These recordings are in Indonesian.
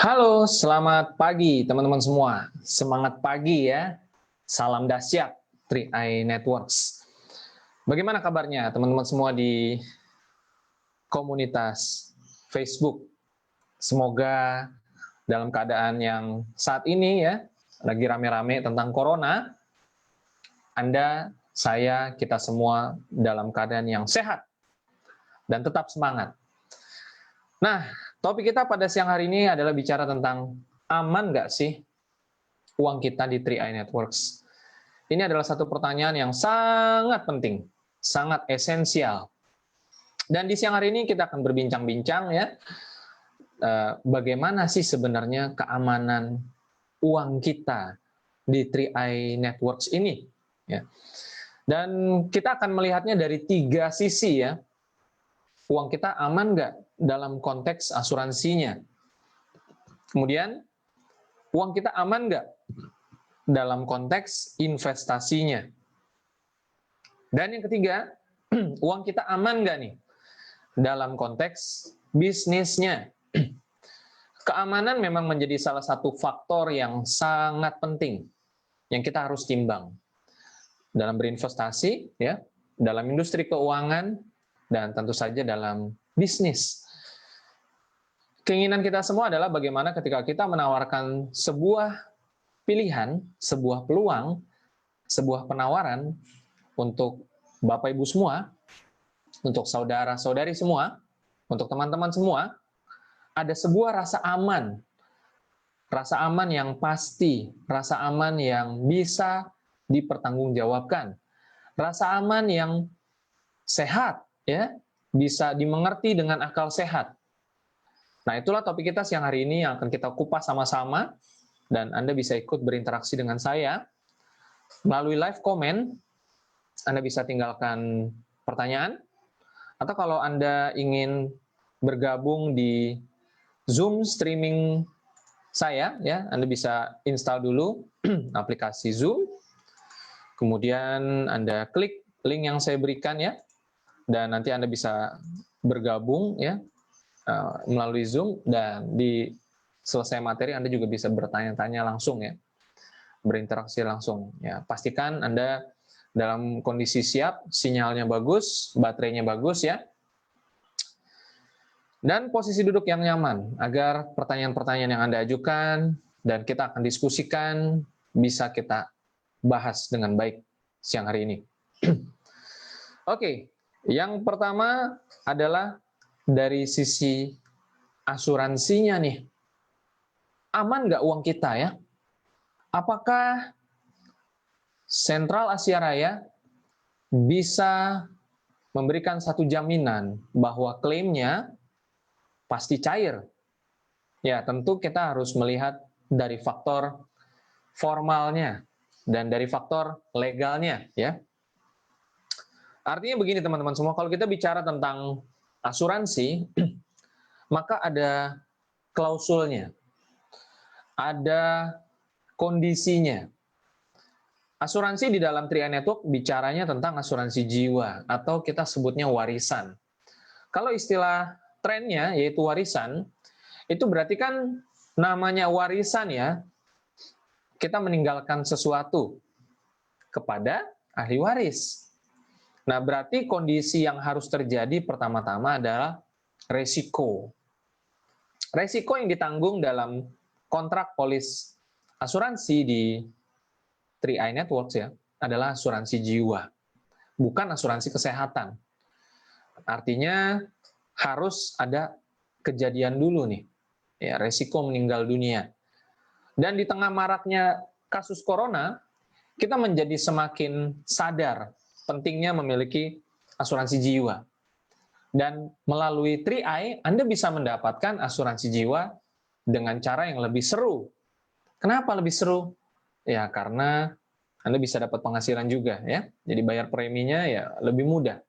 Halo, selamat pagi teman-teman semua. Semangat pagi ya. Salam dahsyat 3i Networks. Bagaimana kabarnya teman-teman semua di komunitas Facebook? Semoga dalam keadaan yang saat ini ya, lagi rame-rame tentang corona, Anda, saya, kita semua dalam keadaan yang sehat dan tetap semangat. Nah, topik kita pada siang hari ini adalah bicara tentang aman nggak sih uang kita di 3i Networks? Ini adalah satu pertanyaan yang sangat penting, sangat esensial. Dan di siang hari ini kita akan berbincang-bincang ya, bagaimana sih sebenarnya keamanan uang kita di 3i Networks ini. Ya. Dan kita akan melihatnya dari 3 sisi ya. Uang kita aman nggak dalam konteks asuransinya? Kemudian, uang kita aman nggak dalam konteks investasinya? Dan yang ketiga, uang kita aman nggak nih dalam konteks bisnisnya? Keamanan memang menjadi salah satu faktor yang sangat penting yang kita harus timbang dalam berinvestasi, ya, dalam industri keuangan, dan tentu saja dalam bisnis. Keinginan kita semua adalah bagaimana ketika kita menawarkan sebuah pilihan, sebuah peluang, sebuah penawaran untuk Bapak Ibu semua, untuk saudara-saudari semua, untuk teman-teman semua, ada sebuah rasa aman yang pasti, rasa aman yang bisa dipertanggungjawabkan, rasa aman yang sehat, ya, bisa dimengerti dengan akal sehat. Nah, itulah topik kita siang hari ini yang akan kita kupas sama-sama, dan Anda bisa ikut berinteraksi dengan saya melalui live comment. Anda bisa tinggalkan pertanyaan, atau kalau Anda ingin bergabung di Zoom streaming saya, ya, Anda bisa install dulu aplikasi Zoom, kemudian Anda klik link yang saya berikan ya, dan nanti Anda bisa bergabung ya melalui Zoom, dan di selesai materi Anda juga bisa bertanya-tanya langsung ya, berinteraksi langsung ya. Pastikan Anda dalam kondisi siap, sinyalnya bagus, baterainya bagus ya, dan posisi duduk yang nyaman agar pertanyaan-pertanyaan yang Anda ajukan dan kita akan diskusikan bisa kita bahas dengan baik siang hari ini. Oke, yang pertama adalah dari sisi asuransinya nih. Aman nggak uang kita ya? Apakah Sentral Asia Raya bisa memberikan satu jaminan bahwa klaimnya pasti cair? Ya, tentu kita harus melihat dari faktor formalnya dan dari faktor legalnya ya. Artinya begini teman-teman semua, kalau kita bicara tentang asuransi, maka ada klausulnya, ada kondisinya. Asuransi di dalam 3i Network bicaranya tentang asuransi jiwa, atau kita sebutnya warisan. Kalau istilah trennya yaitu warisan, itu berarti kan namanya warisan ya, kita meninggalkan sesuatu kepada ahli waris. Nah, berarti kondisi yang harus terjadi pertama-tama adalah resiko. Resiko yang ditanggung dalam kontrak polis asuransi di 3i Networks ya, adalah asuransi jiwa, bukan asuransi kesehatan. Artinya harus ada kejadian dulu nih, ya, resiko meninggal dunia. Dan di tengah maraknya kasus corona, kita menjadi semakin sadar pentingnya memiliki asuransi jiwa. Dan melalui 3i, Anda bisa mendapatkan asuransi jiwa dengan cara yang lebih seru. Kenapa lebih seru? Ya, karena Anda bisa dapat penghasilan juga ya. Jadi bayar preminya ya lebih mudah.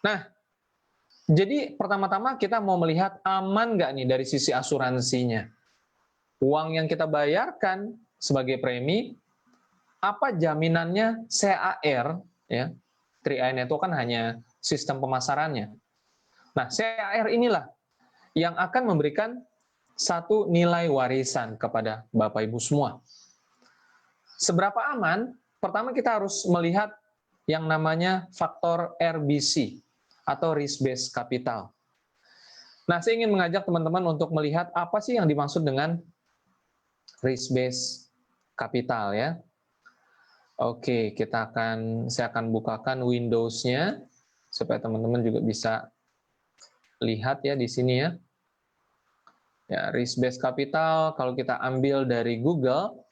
Nah, jadi pertama-tama kita mau melihat aman nggak nih dari sisi asuransinya. Uang yang kita bayarkan sebagai premi, apa jaminannya CAR ya? 3i Network kan hanya sistem pemasarannya. Nah, CAR inilah yang akan memberikan satu nilai warisan kepada Bapak Ibu semua. Seberapa aman? Pertama kita harus melihat yang namanya faktor RBC atau risk based capital. Nah, saya ingin mengajak teman-teman untuk melihat apa sih yang dimaksud dengan risk based capital ya. Oke, saya akan bukakan Windows-nya supaya teman-teman juga bisa lihat ya di sini ya. Ya, risk based capital kalau kita ambil dari Google,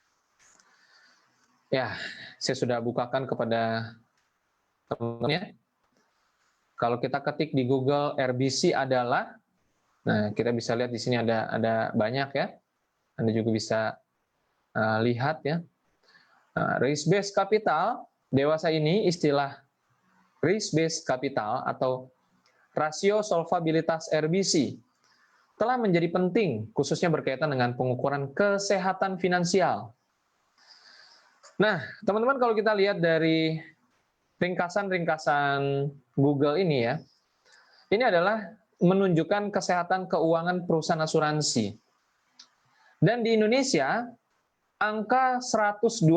ya, saya sudah bukakan kepada teman-teman ya. Kalau kita ketik di Google RBC adalah, nah kita bisa lihat di sini ada banyak ya. Anda juga bisa lihat ya. Nah, risk based capital dewasa ini istilah risk based capital atau rasio solvabilitas RBC telah menjadi penting khususnya berkaitan dengan pengukuran kesehatan finansial. Nah, teman-teman kalau kita lihat dari ringkasan-ringkasan Google ini ya, ini adalah menunjukkan kesehatan keuangan perusahaan asuransi. Dan di Indonesia, angka 120%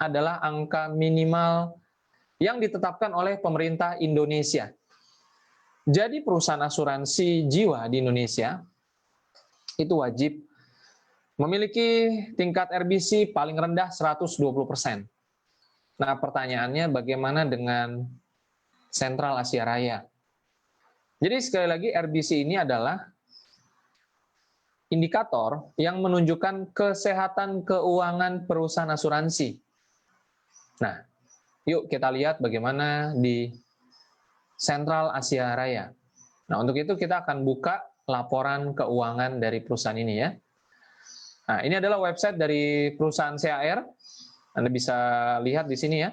adalah angka minimal yang ditetapkan oleh pemerintah Indonesia. Jadi perusahaan asuransi jiwa di Indonesia itu wajib memiliki tingkat RBC paling rendah 120%. Nah, pertanyaannya bagaimana dengan Sentral Asia Raya? Jadi sekali lagi RBC ini adalah indikator yang menunjukkan kesehatan keuangan perusahaan asuransi. Nah, yuk kita lihat bagaimana di Sentral Asia Raya. Nah, untuk itu kita akan buka laporan keuangan dari perusahaan ini ya. Nah, ini adalah website dari perusahaan CAR. Anda bisa lihat di sini ya.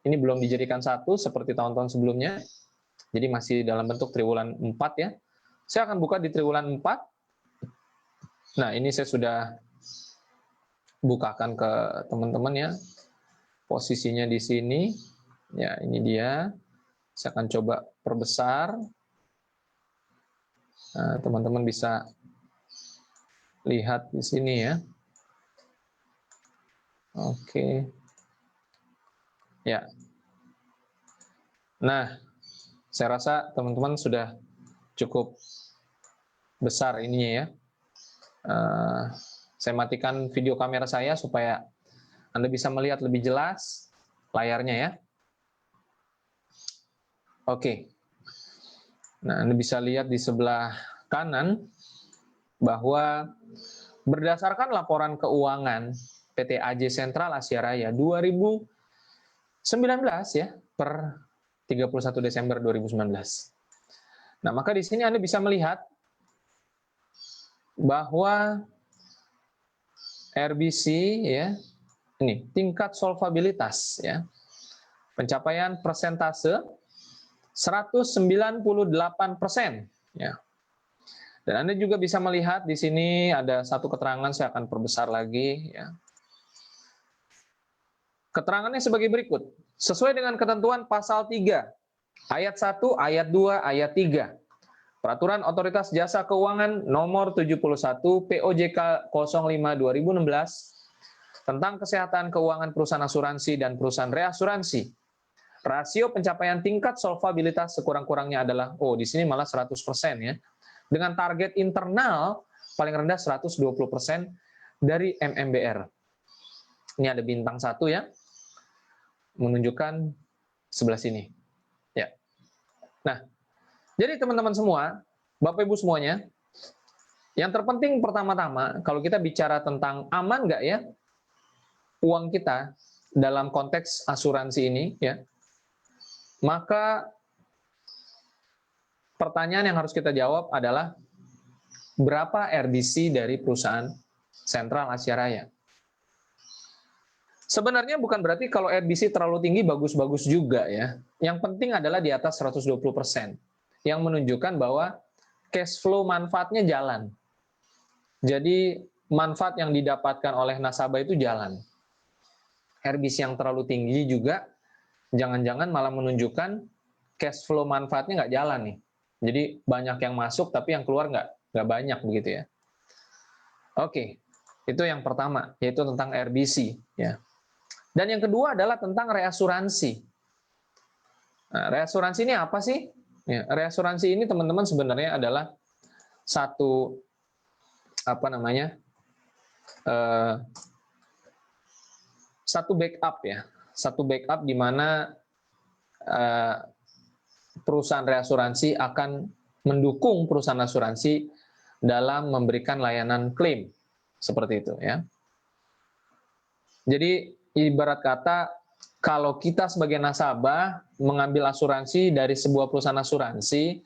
Ini belum dijadikan satu seperti tahun-tahun sebelumnya. Jadi masih dalam bentuk triwulan 4 ya. Saya akan buka di triwulan 4. Nah, ini saya sudah bukakan ke teman-teman ya. Posisinya di sini. Ya, ini dia. Saya akan coba perbesar. Nah, teman-teman bisa lihat di sini ya. Oke. Ya. Nah, saya rasa teman-teman sudah cukup besar ininya ya. Saya matikan video kamera saya supaya Anda bisa melihat lebih jelas layarnya ya. Oke. Nah, Anda bisa lihat di sebelah kanan bahwa berdasarkan laporan keuangan PT AJ Sentral Asia Raya 2019 ya per 31 Desember 2019. Nah, maka di sini Anda bisa melihat bahwa RBC ya, ini tingkat solvabilitas ya. Pencapaian persentase 198% ya. Dan Anda juga bisa melihat di sini ada satu keterangan, saya akan perbesar lagi ya. Keterangannya sebagai berikut. Sesuai dengan ketentuan pasal 3 ayat 1, ayat 2, ayat 3. Peraturan Otoritas Jasa Keuangan nomor 71 POJK 05/2016 tentang kesehatan keuangan perusahaan asuransi dan perusahaan reasuransi. Rasio pencapaian tingkat solvabilitas sekurang-kurangnya adalah, di sini malah 100% ya. Dengan target internal paling rendah 120% dari MMBR. Ini ada bintang 1 ya. Menunjukkan sebelah sini. Ya. Nah, jadi teman-teman semua, Bapak Ibu semuanya, yang terpenting pertama-tama, kalau kita bicara tentang aman nggak ya uang kita dalam konteks asuransi ini, ya, maka pertanyaan yang harus kita jawab adalah berapa RBC dari perusahaan Sentral Asia Raya? Sebenarnya bukan berarti kalau RBC terlalu tinggi bagus-bagus juga ya. Yang penting adalah di atas 120%. Yang menunjukkan bahwa cash flow manfaatnya jalan. Jadi manfaat yang didapatkan oleh nasabah itu jalan. RBC yang terlalu tinggi juga jangan-jangan malah menunjukkan cash flow manfaatnya nggak jalan nih. Jadi banyak yang masuk tapi yang keluar nggak banyak begitu ya. Oke, itu yang pertama, yaitu tentang RBC. Ya. Dan yang kedua adalah tentang reasuransi. Nah, reasuransi ini apa sih? Ya, reasuransi ini teman-teman sebenarnya adalah satu apa namanya? Satu backup ya, satu backup di mana perusahaan reasuransi akan mendukung perusahaan asuransi dalam memberikan layanan klaim seperti itu ya. Jadi ibarat kata kalau kita sebagai nasabah mengambil asuransi dari sebuah perusahaan asuransi,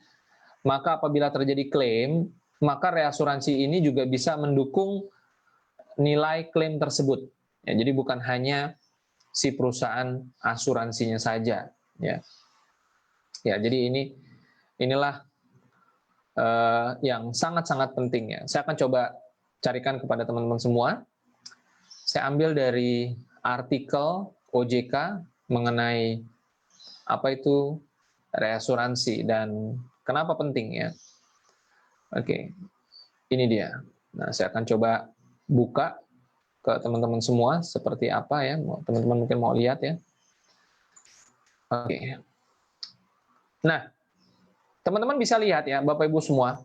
maka apabila terjadi klaim, maka reasuransi ini juga bisa mendukung nilai klaim tersebut. Ya, jadi bukan hanya si perusahaan asuransinya saja. Ya, ya jadi inilah yang sangat-sangat penting ya. Saya akan coba carikan kepada teman-teman semua. Saya ambil dari artikel OJK mengenai apa itu reasuransi dan kenapa penting ya. Oke, ini dia. Nah, saya akan coba buka ke teman-teman semua seperti apa ya. Teman-teman mungkin mau lihat ya. Oke. Nah, teman-teman bisa lihat ya, Bapak Ibu semua.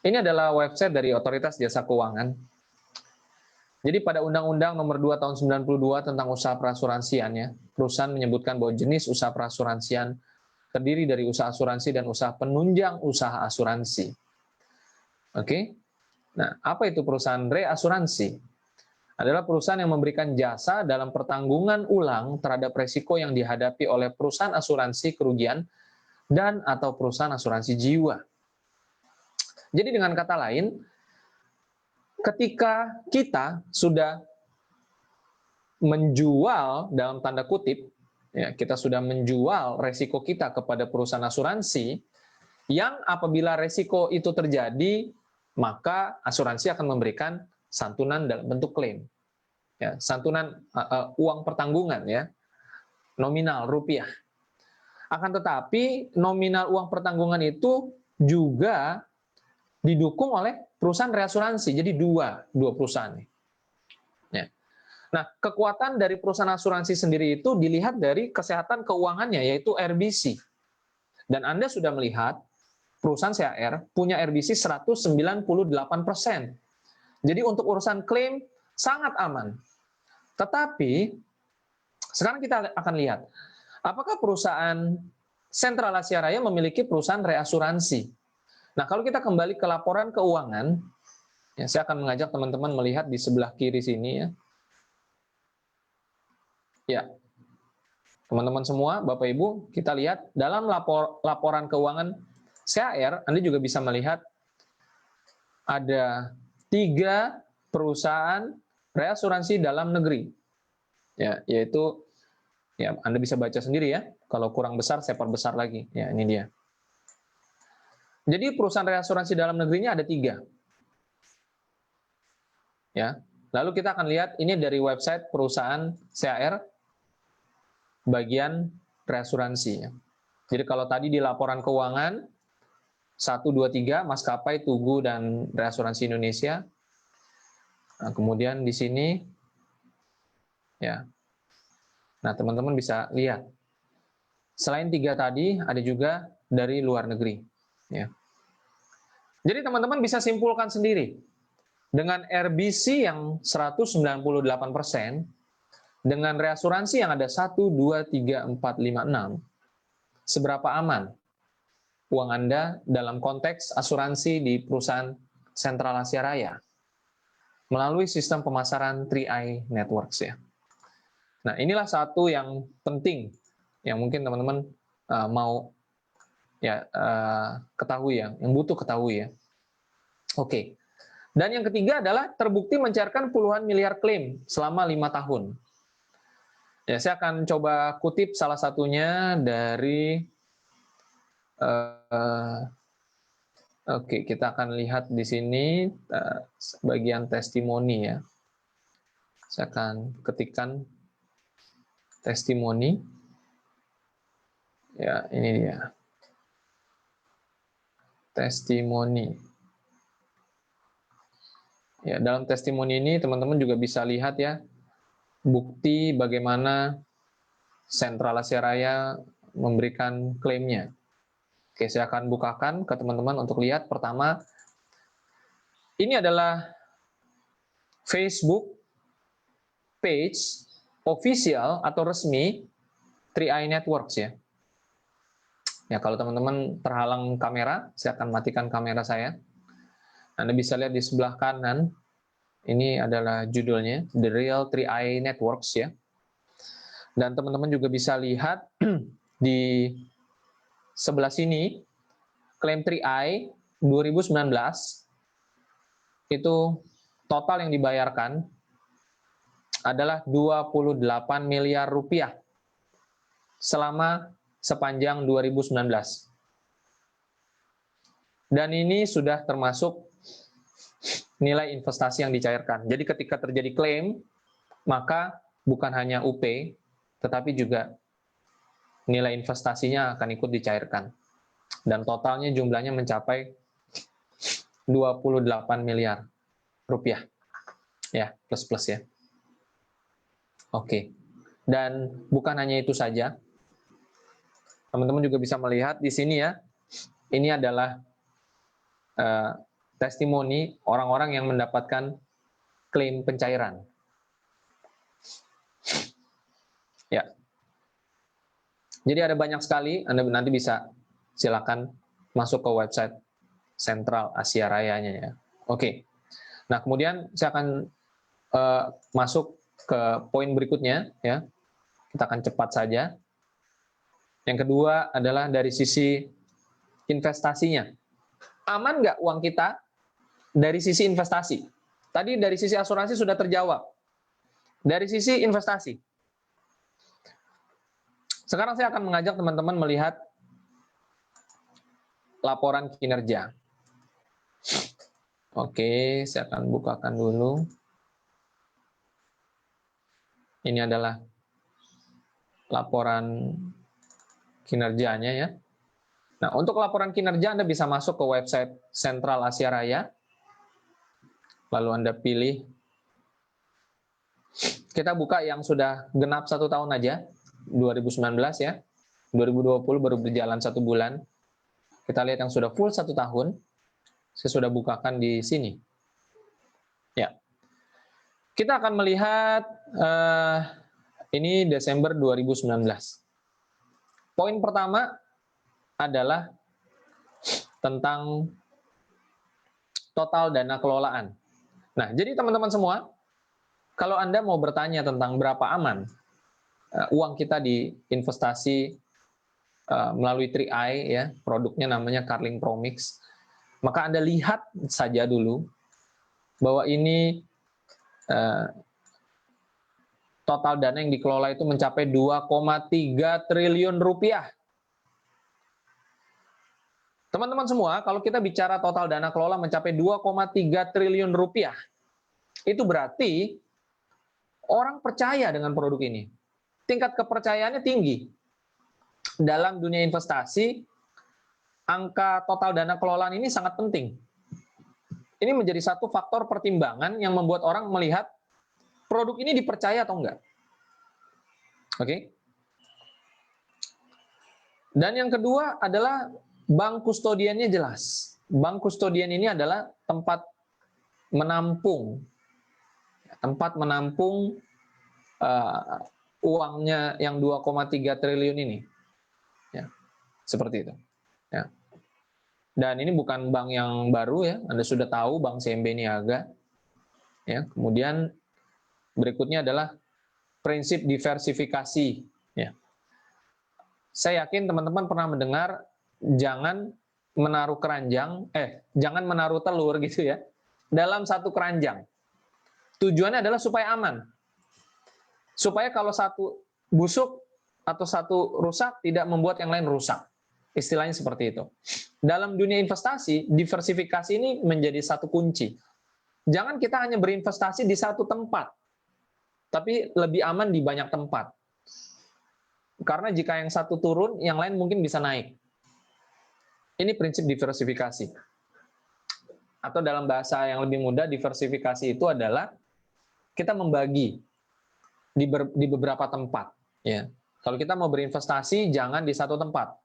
Ini adalah website dari Otoritas Jasa Keuangan. Jadi pada Undang-Undang Nomor 2 Tahun 92 tentang usaha perasuransian ya, perusahaan menyebutkan bahwa jenis usaha perasuransian terdiri dari usaha asuransi dan usaha penunjang usaha asuransi. Oke. Nah, apa itu perusahaan reasuransi? Adalah perusahaan yang memberikan jasa dalam pertanggungan ulang terhadap resiko yang dihadapi oleh perusahaan asuransi kerugian dan atau perusahaan asuransi jiwa. Jadi dengan kata lain, ketika kita sudah menjual dalam tanda kutip, ya, kita sudah menjual resiko kita kepada perusahaan asuransi, yang apabila resiko itu terjadi, maka asuransi akan memberikan santunan dalam bentuk klaim. Ya, santunan uang pertanggungan ya, nominal rupiah. Akan tetapi nominal uang pertanggungan itu juga didukung oleh perusahaan reasuransi. Jadi dua perusahaan. Ya. Nah, kekuatan dari perusahaan asuransi sendiri itu dilihat dari kesehatan keuangannya, yaitu RBC. Dan Anda sudah melihat perusahaan CHR punya RBC 198%. Jadi untuk urusan klaim sangat aman. Tetapi sekarang kita akan lihat, apakah perusahaan Sentral Asia Raya memiliki perusahaan reasuransi? Nah, kalau kita kembali ke laporan keuangan, ya, saya akan mengajak teman-teman melihat di sebelah kiri sini ya. Ya, teman-teman semua, Bapak Ibu, kita lihat dalam laporan keuangan CHR, Anda juga bisa melihat ada 3 perusahaan reasuransi dalam negeri. Ya, yaitu ya Anda bisa baca sendiri ya. Kalau kurang besar, saya perbesar lagi. Ya, ini dia. Jadi perusahaan reasuransi dalam negerinya ada 3. Ya. Lalu kita akan lihat ini dari website perusahaan CHR bagian reasuransi. Jadi kalau tadi di laporan keuangan 1, 2, 3 maskapai, Tugu dan Reasuransi Indonesia. Nah, kemudian di sini ya. Nah, teman-teman bisa lihat. Selain 3 tadi ada juga dari luar negeri, ya. Jadi teman-teman bisa simpulkan sendiri. Dengan RBC yang 198%, dengan reasuransi yang ada 1, 2, 3, 4, 5, 6, seberapa aman uang Anda dalam konteks asuransi di perusahaan Sentral Asia Raya melalui sistem pemasaran 3i Networks ya. Nah, inilah satu yang penting yang mungkin teman-teman mau ya ketahui ya, yang butuh ketahui ya. Oke. Dan yang ketiga adalah terbukti mencairkan puluhan miliar klaim selama 5 tahun. Ya, saya akan coba kutip salah satunya dari oke, kita akan lihat di sini bagian testimoni ya. Saya akan ketikkan testimoni. Ya, ini dia. Testimoni. Ya, dalam testimoni ini teman-teman juga bisa lihat ya, bukti bagaimana Sentral Asia Raya memberikan klaimnya. Oke, saya akan bukakan ke teman-teman untuk lihat. Pertama, ini adalah Facebook page official atau resmi 3i Networks ya. Ya, kalau teman-teman terhalang kamera, saya akan matikan kamera saya. Anda bisa lihat di sebelah kanan, ini adalah judulnya, The Real 3i Networks ya. Dan teman-teman juga bisa lihat di sebelah sini, klaim 3i 2019, itu total yang dibayarkan adalah 28 miliar rupiah selama sepanjang 2019. Dan ini sudah termasuk nilai investasi yang dicairkan. Jadi ketika terjadi klaim, maka bukan hanya UP, tetapi juga nilai investasinya akan ikut dicairkan. Dan totalnya jumlahnya mencapai 28 miliar rupiah. Ya, plus-plus ya. Oke. Dan bukan hanya itu saja. Teman-teman juga bisa melihat di sini ya, ini adalah testimoni orang-orang yang mendapatkan klaim pencairan. Ya. Jadi ada banyak sekali, Anda nanti bisa silakan masuk ke website Sentral Asia Rayanya ya. Oke. Nah, kemudian saya akan masuk ke poin berikutnya ya. Kita akan cepat saja. Yang kedua adalah dari sisi investasinya. Aman nggak uang kita dari sisi investasi? Tadi dari sisi asuransi sudah terjawab. Dari sisi investasi. Sekarang saya akan mengajak teman-teman melihat laporan kinerja. Oke, saya akan bukakan dulu. Ini adalah laporan kinerjanya ya. Nah, untuk laporan kinerja Anda bisa masuk ke website Sentral Asia Raya. Lalu Anda pilih. Kita buka yang sudah genap 1 tahun aja, 2019 ya. 2020 baru berjalan 1 bulan. Kita lihat yang sudah full 1 tahun. Saya sudah bukakan di sini. Ya. Kita akan melihat ini Desember 2019. Poin pertama adalah tentang total dana kelolaan. Nah, jadi teman-teman semua, kalau Anda mau bertanya tentang berapa aman uang kita di investasi melalui 3i ya, produknya namanya Carling Promix, maka Anda lihat saja dulu bahwa ini total dana yang dikelola itu mencapai 2,3 triliun rupiah. Teman-teman semua, kalau kita bicara total dana kelola mencapai 2,3 triliun rupiah, itu berarti orang percaya dengan produk ini. Tingkat kepercayaannya tinggi. Dalam dunia investasi, angka total dana kelolaan ini sangat penting. Ini menjadi satu faktor pertimbangan yang membuat orang melihat produk ini dipercaya atau enggak. Oke. Dan yang kedua adalah bank kustodiannya jelas. Bank kustodian ini adalah tempat menampung uangnya yang 2,3 triliun ini. Ya, seperti itu. Ya. Dan ini bukan bank yang baru ya, Anda sudah tahu Bank CMB Niaga. Ya, kemudian berikutnya adalah prinsip diversifikasi. Ya. Saya yakin teman-teman pernah mendengar jangan menaruh jangan menaruh telur gitu ya dalam satu keranjang. Tujuannya adalah supaya aman. Supaya kalau satu busuk atau satu rusak tidak membuat yang lain rusak. Istilahnya seperti itu. Dalam dunia investasi, diversifikasi ini menjadi satu kunci. Jangan kita hanya berinvestasi di satu tempat, tapi lebih aman di banyak tempat. Karena jika yang satu turun, yang lain mungkin bisa naik. Ini prinsip diversifikasi. atau dalam bahasa yang lebih mudah, diversifikasi itu adalah kita membagi di beberapa tempat. Ya. Kalau kita mau berinvestasi, jangan di satu tempat.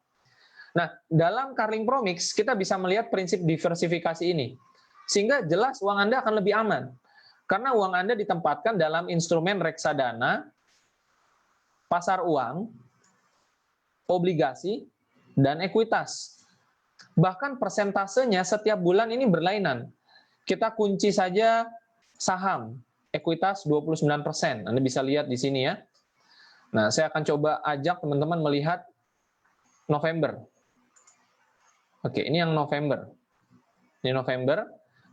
Nah, dalam Carling Promix, kita bisa melihat prinsip diversifikasi ini. Sehingga jelas uang Anda akan lebih aman. Karena uang Anda ditempatkan dalam instrumen reksadana, pasar uang, obligasi, dan ekuitas. Bahkan persentasenya setiap bulan ini berlainan. Kita kunci saja saham, ekuitas 29%. Anda bisa lihat di sini ya. Nah, saya akan coba ajak teman-teman melihat November. Oke, ini yang November. Ini November.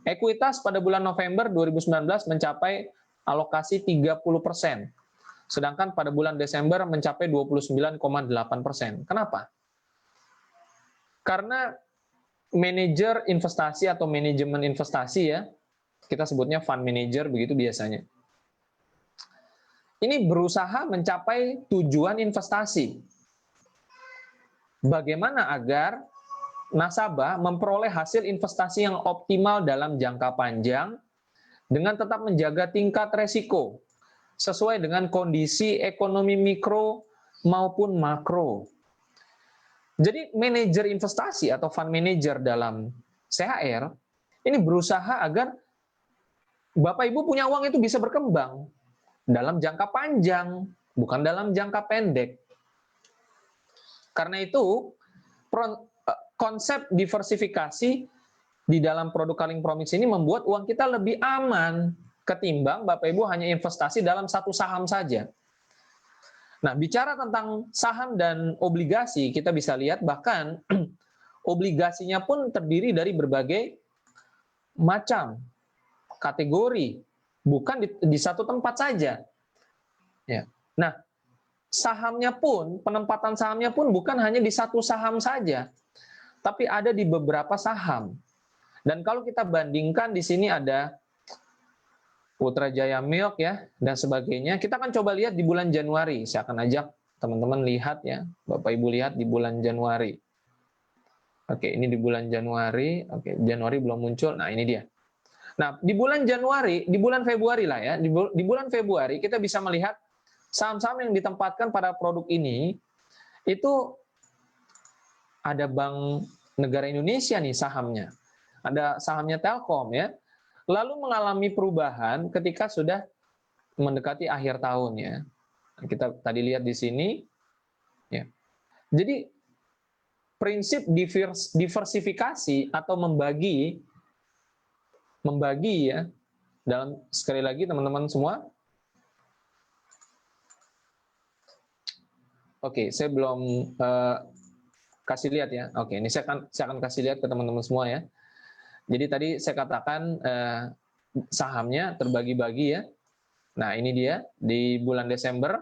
Ekuitas pada bulan November 2019 mencapai alokasi 30%. Sedangkan pada bulan Desember mencapai 29,8%. Kenapa? Karena manajer investasi atau manajemen investasi ya, kita sebutnya fund manager begitu biasanya. Ini berusaha mencapai tujuan investasi. Bagaimana agar nasabah memperoleh hasil investasi yang optimal dalam jangka panjang dengan tetap menjaga tingkat resiko sesuai dengan kondisi ekonomi mikro maupun makro. Jadi manajer investasi atau fund manager dalam CHR ini berusaha agar Bapak Ibu punya uang itu bisa berkembang dalam jangka panjang, bukan dalam jangka pendek. Karena itu konsep diversifikasi di dalam produk Carling Promix ini membuat uang kita lebih aman ketimbang Bapak Ibu hanya investasi dalam satu saham saja. Nah, bicara tentang saham dan obligasi, kita bisa lihat bahkan obligasinya pun terdiri dari berbagai macam kategori, bukan di satu tempat saja. Ya. Nah, sahamnya pun, penempatan sahamnya pun bukan hanya di satu saham saja, tapi ada di beberapa saham. Dan kalau kita bandingkan di sini ada Putrajaya Milk ya dan sebagainya. Kita akan coba lihat di bulan Januari. Saya akan ajak teman-teman lihat ya, Bapak Ibu lihat di bulan Januari. Oke, ini di bulan Januari. Oke, Januari belum muncul. Nah, ini dia. Nah, di bulan Januari, di bulan Februari lah ya. Di bulan Februari kita bisa melihat saham-saham yang ditempatkan pada produk ini itu ada Bank Negara Indonesia nih sahamnya. Ada sahamnya Telkom ya. Lalu mengalami perubahan ketika sudah mendekati akhir tahun ya. Kita tadi lihat di sini ya. Jadi prinsip diversifikasi atau membagi ya dalam, sekali lagi teman-teman semua. Oke, saya belum kasih lihat ya. Oke, ini saya akan kasih lihat ke teman-teman semua ya. Jadi tadi saya katakan sahamnya terbagi-bagi ya. Nah, ini dia di bulan Desember.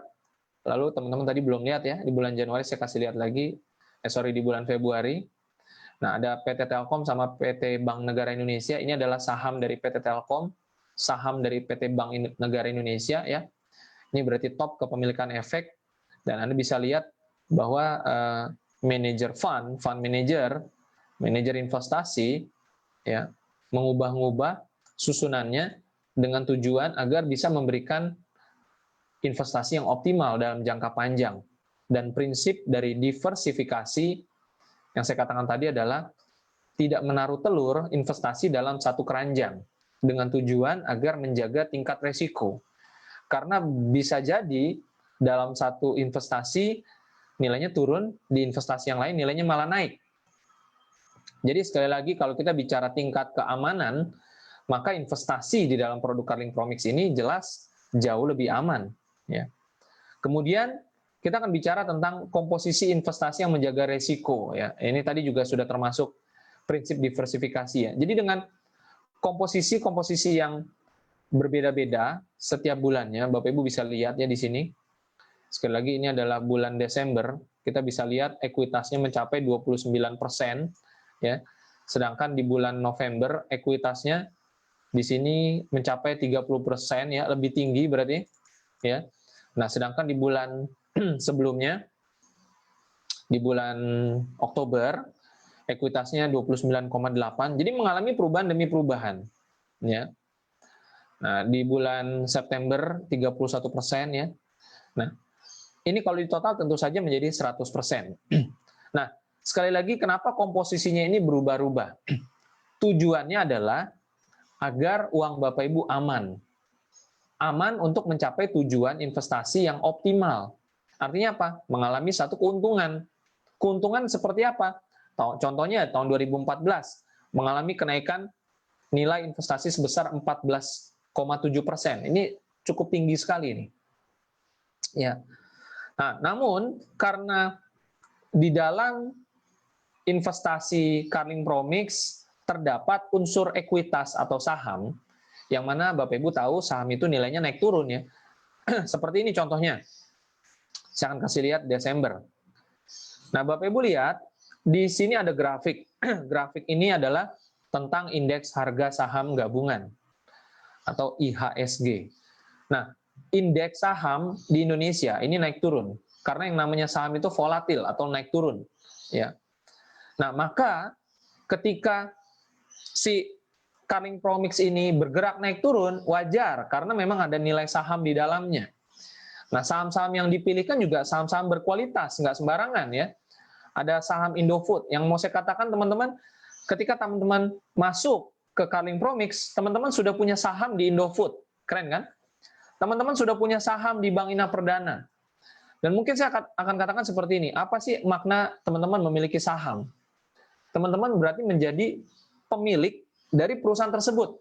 Lalu teman-teman tadi belum lihat ya, di bulan Januari saya kasih lihat lagi. Di bulan Februari. Nah, ada PT Telkom sama PT Bank Negara Indonesia. Ini adalah saham dari PT Telkom, saham dari PT Bank Negara Indonesia ya. Ini berarti top kepemilikan efek. Dan Anda bisa lihat bahwa manajer fund manager investasi ya, mengubah-ubah susunannya dengan tujuan agar bisa memberikan investasi yang optimal dalam jangka panjang. Dan prinsip dari diversifikasi yang saya katakan tadi adalah tidak menaruh telur investasi dalam satu keranjang dengan tujuan agar menjaga tingkat resiko. Karena bisa jadi dalam satu investasi nilainya turun, di investasi yang lain nilainya malah naik. Jadi sekali lagi kalau kita bicara tingkat keamanan, maka investasi di dalam produk Carling Promix ini jelas jauh lebih aman. Ya. Kemudian kita akan bicara tentang komposisi investasi yang menjaga resiko. Ya. Ini tadi juga sudah termasuk prinsip diversifikasi. Ya. Jadi dengan komposisi yang berbeda-beda setiap bulannya, Bapak Ibu bisa lihat ya di sini. Sekali lagi ini adalah bulan Desember, kita bisa lihat ekuitasnya mencapai 29%. Ya. Sedangkan di bulan November ekuitasnya di sini mencapai 30% ya, lebih tinggi berarti ya. Nah, sedangkan di bulan sebelumnya di bulan Oktober ekuitasnya 29,8. Jadi mengalami perubahan demi perubahan, ya. Nah, di bulan September 31% ya. Nah, ini kalau di total tentu saja menjadi 100%. Nah, sekali lagi kenapa komposisinya ini berubah-ubah? Tujuannya adalah agar uang Bapak Ibu aman. Aman untuk mencapai tujuan investasi yang optimal. Artinya apa? Mengalami satu keuntungan. Keuntungan seperti apa? Contohnya tahun 2014 mengalami kenaikan nilai investasi sebesar 14,7%. Ini cukup tinggi sekali ini. Ya. Nah, namun karena di dalam investasi Carling Promix terdapat unsur ekuitas atau saham, yang mana Bapak Ibu tahu saham itu nilainya naik turun ya. Seperti ini contohnya. Saya akan kasih lihat Desember. Nah, Bapak Ibu lihat, di sini ada grafik. Grafik ini adalah tentang indeks harga saham gabungan atau IHSG. Nah, indeks saham di Indonesia ini naik turun karena yang namanya saham itu volatil atau naik turun, ya. Nah, maka ketika si Carling Promix ini bergerak naik turun, wajar karena memang ada nilai saham di dalamnya. Nah, saham-saham yang dipilihkan juga saham-saham berkualitas, nggak sembarangan ya. Ada saham Indofood, yang mau saya katakan teman-teman, ketika teman-teman masuk ke Carling Promix, teman-teman sudah punya saham di Indofood, keren kan? Teman-teman sudah punya saham di Bank Ina Perdana. Dan mungkin saya akan katakan seperti ini, apa sih makna teman-teman memiliki saham? Teman-teman berarti menjadi pemilik dari perusahaan tersebut.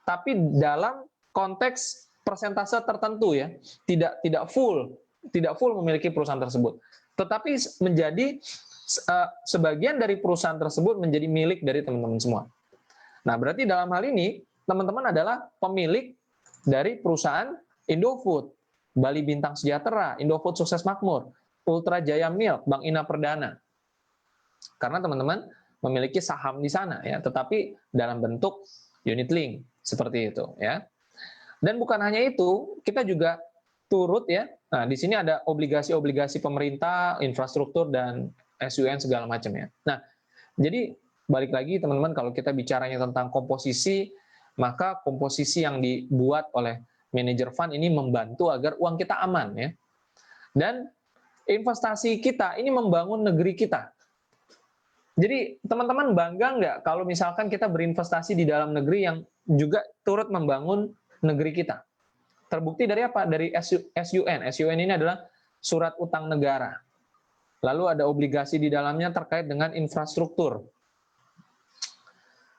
Tapi dalam konteks persentase tertentu ya, tidak full memiliki perusahaan tersebut. Tetapi menjadi sebagian dari perusahaan tersebut menjadi milik dari teman-teman semua. Nah, berarti dalam hal ini teman-teman adalah pemilik dari perusahaan Indofood, Bali Bintang Sejahtera, Indofood Sukses Makmur, Ultra Jaya Milk, Bank Ina Perdana. Karena teman-teman memiliki saham di sana ya, tetapi dalam bentuk unit link seperti itu ya. Dan bukan hanya itu, kita juga turut ya. Nah, di sini ada obligasi-obligasi pemerintah, infrastruktur dan SUN segala macam ya. Nah, jadi balik lagi teman-teman, kalau kita bicaranya tentang komposisi, maka komposisi yang dibuat oleh manajer fund ini membantu agar uang kita aman ya. Dan investasi kita ini membangun negeri kita. Jadi teman-teman bangga nggak kalau misalkan kita berinvestasi di dalam negeri yang juga turut membangun negeri kita? Terbukti dari apa? Dari SUN. SUN ini adalah surat utang negara. Lalu ada obligasi di dalamnya terkait dengan infrastruktur.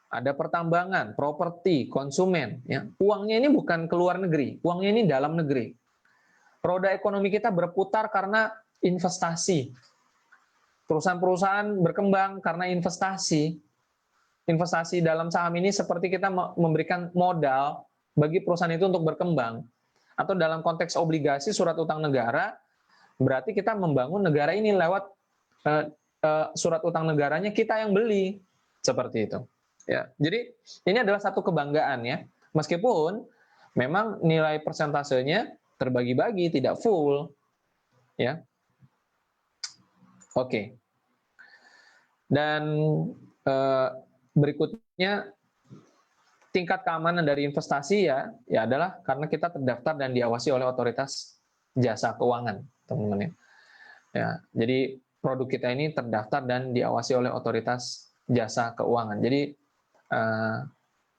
Ada pertambangan, properti, konsumen. Ya. Uangnya ini bukan ke luar negeri, uangnya ini dalam negeri. Roda ekonomi kita berputar karena investasi. Perusahaan-perusahaan berkembang karena investasi. Investasi dalam saham ini seperti kita memberikan modal bagi perusahaan itu untuk berkembang. Atau dalam konteks obligasi surat utang negara, berarti kita membangun negara ini lewat surat utang negaranya kita yang beli. Seperti itu. Ya, jadi ini adalah satu kebanggaan ya. Meskipun memang nilai persentasenya terbagi-bagi, tidak full. Ya. Oke. Dan berikutnya tingkat keamanan dari investasi ya adalah karena kita terdaftar dan diawasi oleh otoritas jasa keuangan, teman-teman ya. Ya, jadi produk kita ini terdaftar dan diawasi oleh otoritas jasa keuangan. Jadi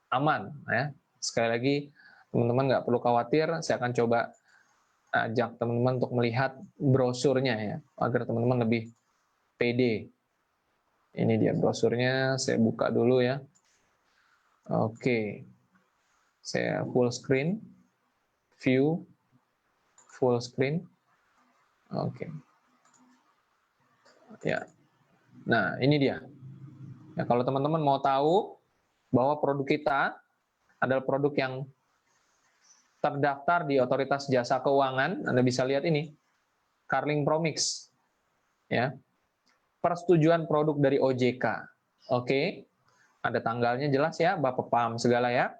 aman ya. Sekali lagi teman-teman nggak perlu khawatir, saya akan coba ajak teman-teman untuk melihat brosurnya ya, agar teman-teman lebih pede. Ini dia brosurnya, saya buka dulu ya. Oke. Saya full screen. View full screen. Oke. Ya. Nah, ini dia. Ya, kalau teman-teman mau tahu bahwa produk kita adalah produk yang terdaftar di Otoritas Jasa Keuangan, Anda bisa lihat ini. Carling Promix. Ya. Persetujuan produk dari OJK. Oke. Ada tanggalnya jelas ya, Bapepam segala ya.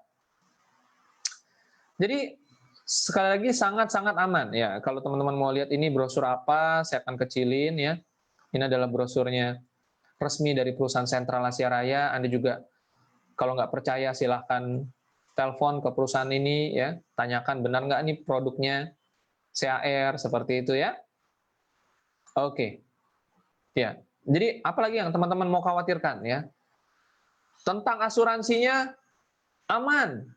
Jadi sekali lagi sangat-sangat aman ya. Kalau teman-teman mau lihat ini brosur apa, saya akan kecilin ya. Ini adalah brosurnya resmi dari perusahaan Sentral Asia Raya. Anda juga kalau nggak percaya silahkan telepon ke perusahaan ini ya, tanyakan benar nggak nih produknya CAR seperti itu ya. Oke. Ya. Jadi apalagi yang teman-teman mau khawatirkan ya? Tentang asuransinya aman.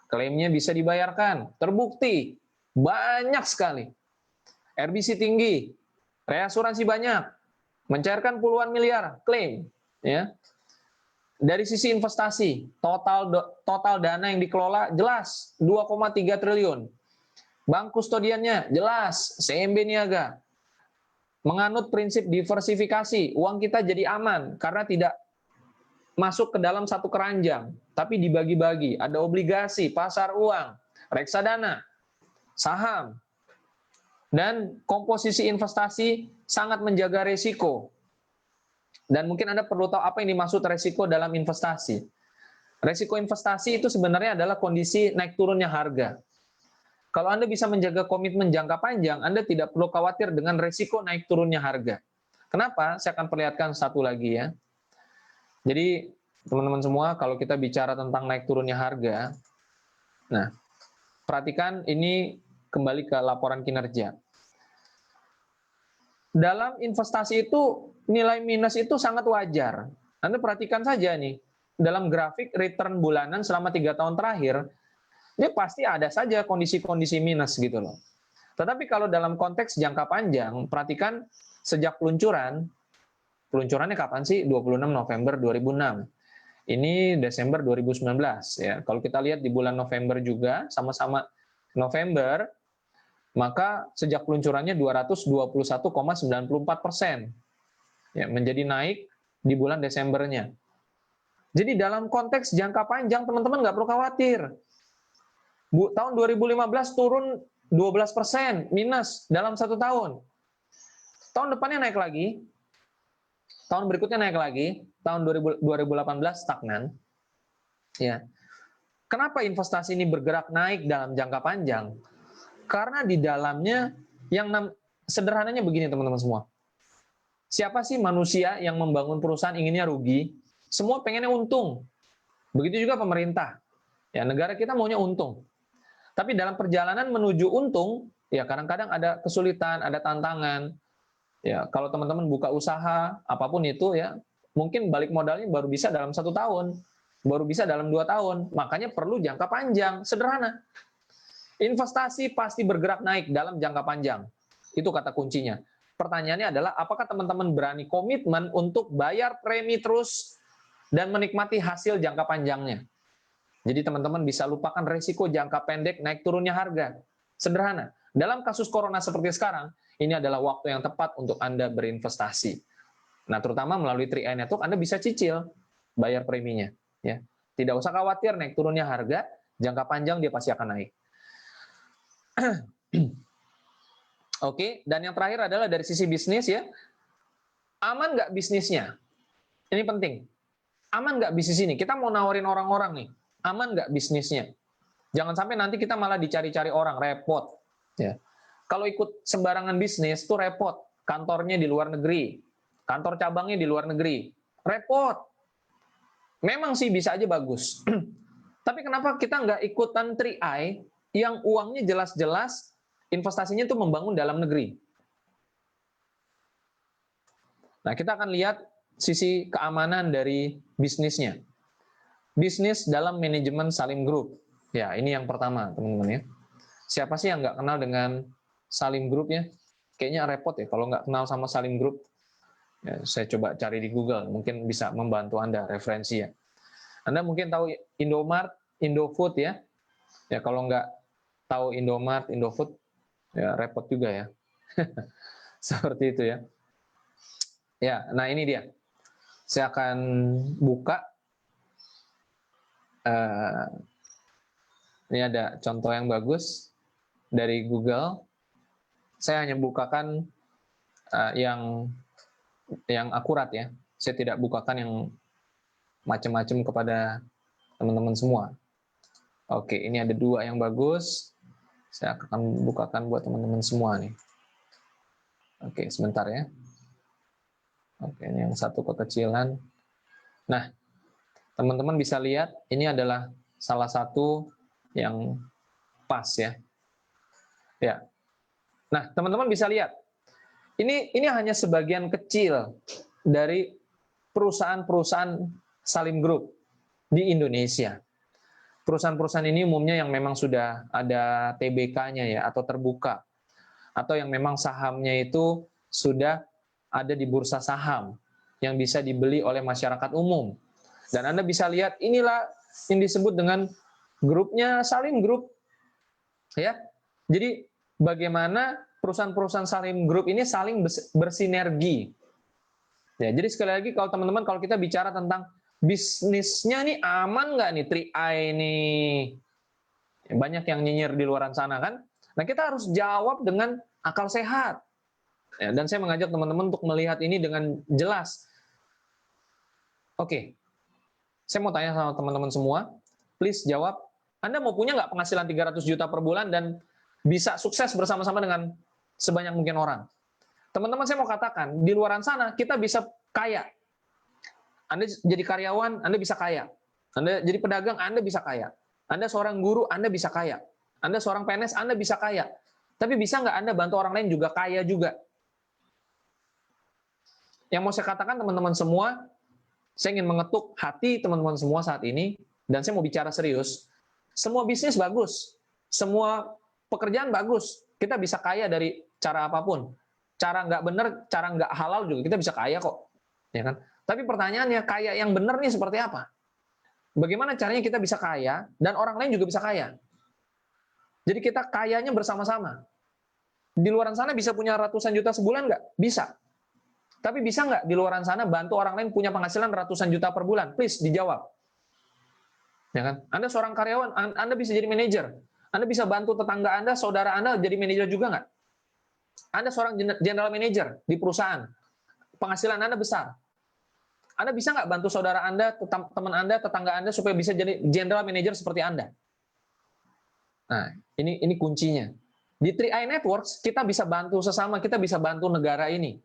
Klaimnya bisa dibayarkan, terbukti. Banyak sekali. RBC tinggi, reasuransi banyak, mencairkan puluhan miliar klaim ya. Dari sisi investasi, total dana yang dikelola jelas 2,3 triliun. Bank kustodiannya jelas CMB Niaga. Menganut prinsip diversifikasi, uang kita jadi aman karena tidak masuk ke dalam satu keranjang, tapi dibagi-bagi. Ada obligasi, pasar uang, reksadana, saham. Dan komposisi investasi sangat menjaga resiko. Dan mungkin Anda perlu tahu apa yang dimaksud resiko dalam investasi. Resiko investasi itu sebenarnya adalah kondisi naik turunnya harga. Kalau Anda bisa menjaga komitmen jangka panjang, Anda tidak perlu khawatir dengan resiko naik turunnya harga. Kenapa? Saya akan perlihatkan satu lagi ya. Jadi teman-teman semua, kalau kita bicara tentang naik turunnya harga, nah perhatikan ini kembali ke laporan kinerja. Dalam investasi itu nilai minus itu sangat wajar. Anda perhatikan saja nih, dalam grafik return bulanan selama 3 tahun terakhir, ini pasti ada saja kondisi-kondisi minus gitu loh. Tetapi kalau dalam konteks jangka panjang, perhatikan sejak peluncurannya kapan sih? 26 November 2006. Ini Desember 2019 ya. Kalau kita lihat di bulan November juga, sama-sama November, maka sejak peluncurannya 221,94%. Ya, menjadi naik di bulan Desembernya. Jadi dalam konteks jangka panjang, teman-teman nggak perlu khawatir. Tahun 2015 turun 12% minus dalam 1 tahun. Tahun depannya naik lagi, tahun berikutnya naik lagi, tahun 2018 stagnan. Ya. Kenapa investasi ini bergerak naik dalam jangka panjang? Karena di dalamnya sederhananya begini teman-teman semua. Siapa sih manusia yang membangun perusahaan inginnya rugi? Semua pengennya untung. Begitu juga pemerintah. Ya, negara kita maunya untung. Tapi dalam perjalanan menuju untung, ya kadang-kadang ada kesulitan, ada tantangan. Ya, kalau teman-teman buka usaha apapun itu ya, mungkin balik modalnya baru bisa dalam 1 tahun, baru bisa dalam 2 tahun. Makanya perlu jangka panjang, sederhana. Investasi pasti bergerak naik dalam jangka panjang. Itu kata kuncinya. Pertanyaannya adalah, apakah teman-teman berani komitmen untuk bayar premi terus dan menikmati hasil jangka panjangnya? Jadi teman-teman bisa lupakan resiko jangka pendek naik turunnya harga. Sederhana. Dalam kasus corona seperti sekarang, ini adalah waktu yang tepat untuk Anda berinvestasi. Nah, terutama melalui 3i Network, Anda bisa cicil bayar preminya. Ya. Tidak usah khawatir naik turunnya harga, jangka panjang dia pasti akan naik. Oke, dan yang terakhir adalah dari sisi bisnis ya. Aman nggak bisnisnya? Ini penting. Aman nggak bisnis ini? Kita mau nawarin orang-orang nih. Aman nggak bisnisnya? Jangan sampai nanti kita malah dicari-cari orang, repot. Ya. Kalau ikut sembarangan bisnis tuh repot. Kantornya di luar negeri, kantor cabangnya di luar negeri, repot. Memang sih bisa aja bagus. Tapi kenapa kita nggak ikutan 3i yang uangnya jelas-jelas investasinya itu membangun dalam negeri? Nah, kita akan lihat sisi keamanan dari bisnisnya. Bisnis dalam manajemen Salim Group. Ya, ini yang pertama, teman-teman ya. Siapa sih yang nggak kenal dengan Salim Group ya? Kayaknya repot ya kalau nggak kenal sama Salim Group. Ya, saya coba cari di Google, mungkin bisa membantu Anda referensi ya. Anda mungkin tahu Indomart, Indofood ya. Ya, kalau nggak tahu Indomart, Indofood, ya repot juga ya. Seperti itu ya. Ya, nah ini dia. Saya akan buka. Ini ada contoh yang bagus dari Google. Saya hanya bukakan yang akurat ya. Saya tidak bukakan yang macam-macam kepada teman-teman semua. Oke, ini ada 2 yang bagus. Saya akan bukakan buat teman-teman semua nih. Oke, sebentar ya. Oke, ini yang satu kekecilan. Nah, teman-teman bisa lihat ini adalah salah satu yang pas ya. Ya. Nah, teman-teman bisa lihat. Ini hanya sebagian kecil dari perusahaan-perusahaan Salim Group di Indonesia. Perusahaan-perusahaan ini umumnya yang memang sudah ada TBK-nya ya, atau terbuka, atau yang memang sahamnya itu sudah ada di bursa saham yang bisa dibeli oleh masyarakat umum. Dan Anda bisa lihat inilah yang disebut dengan grupnya Salim Group. Ya. Jadi bagaimana perusahaan-perusahaan Salim Group ini saling bersinergi. Ya, jadi sekali lagi kalau teman-teman kalau kita bicara tentang bisnisnya nih aman nggak nih 3i nih? Banyak yang nyinyir di luaran sana kan. Nah, kita harus jawab dengan akal sehat. Ya, dan saya mengajak teman-teman untuk melihat ini dengan jelas. Oke, saya mau tanya sama teman-teman semua, please jawab. Anda mau punya nggak penghasilan 300 juta per bulan dan bisa sukses bersama-sama dengan sebanyak mungkin orang? Teman-teman saya mau katakan, di luaran sana kita bisa kaya. Anda jadi karyawan, Anda bisa kaya. Anda jadi pedagang, Anda bisa kaya. Anda seorang guru, Anda bisa kaya. Anda seorang PNS, Anda bisa kaya. Tapi bisa nggak Anda bantu orang lain juga kaya juga? Yang mau saya katakan teman-teman semua, saya ingin mengetuk hati teman-teman semua saat ini, dan saya mau bicara serius. Semua bisnis bagus, semua pekerjaan bagus. Kita bisa kaya dari cara apapun. Cara nggak benar, cara nggak halal juga kita bisa kaya kok. Ya kan? Tapi pertanyaannya, kaya yang benar nih seperti apa? Bagaimana caranya kita bisa kaya, dan orang lain juga bisa kaya? Jadi kita kayanya bersama-sama. Di luar sana bisa punya ratusan juta sebulan nggak? Bisa. Tapi bisa nggak di luar sana bantu orang lain punya penghasilan ratusan juta per bulan? Please, dijawab. Ya kan? Anda seorang karyawan, Anda bisa jadi manajer. Anda bisa bantu tetangga Anda, saudara Anda jadi manajer juga nggak? Anda seorang general manager di perusahaan. Penghasilan Anda besar. Anda bisa nggak bantu saudara Anda, teman Anda, tetangga Anda supaya bisa jadi general manager seperti Anda? Nah, ini kuncinya. Di 3i Networks kita bisa bantu sesama, kita bisa bantu negara ini.